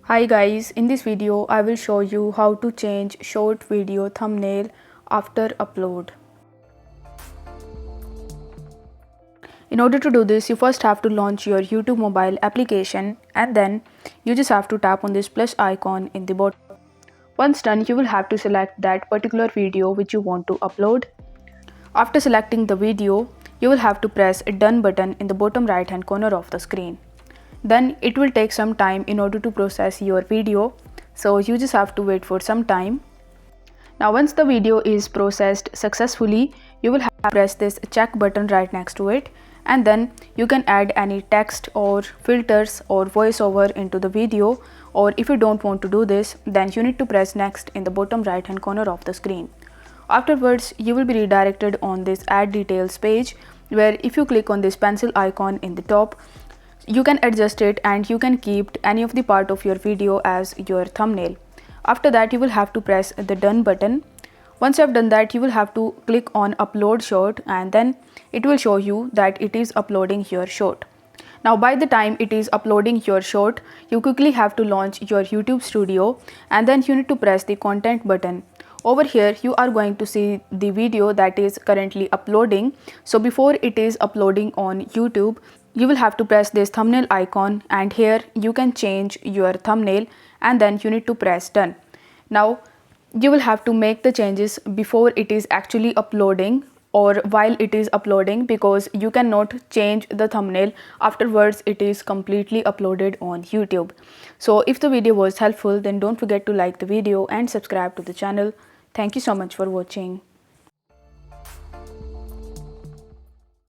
Hi guys, in this video I will show you how to change short video thumbnail after upload. In order to do this, you first have to launch your YouTube mobile application and then you just have to tap on this plus icon in the bottom. Once done, you will have to select that particular video which you want to upload. After selecting the video, you will have to press a done button in the bottom right hand corner of the screen. Then it will take some time in order to process your video, so you just have to wait for some time. Now once the video is processed successfully, you will have to press this check button right next to it, and then you can add any text or filters or voiceover into the video, or if you don't want to do this, then you need to press next in the bottom right hand corner of the screen. Afterwards, you will be redirected on this add details page, where if you click on this pencil icon in the top, you can adjust it and you can keep any of the part of your video as your thumbnail. After that, you will have to press the done button. Once you have done that, you will have to click on upload short and then it will show you that it is uploading your short. Now by the time it is uploading your short, you quickly have to launch your YouTube Studio and then you need to press the content button. Over here you are going to see the video that is currently uploading. So before it is uploading on YouTube, you will have to press this thumbnail icon and here you can change your thumbnail and then you need to press done. Now you will have to make the changes before it is actually uploading or while it is uploading, because you cannot change the thumbnail afterwards it is completely uploaded on YouTube. So if the video was helpful, then don't forget to like the video and subscribe to the channel. Thank you so much for watching.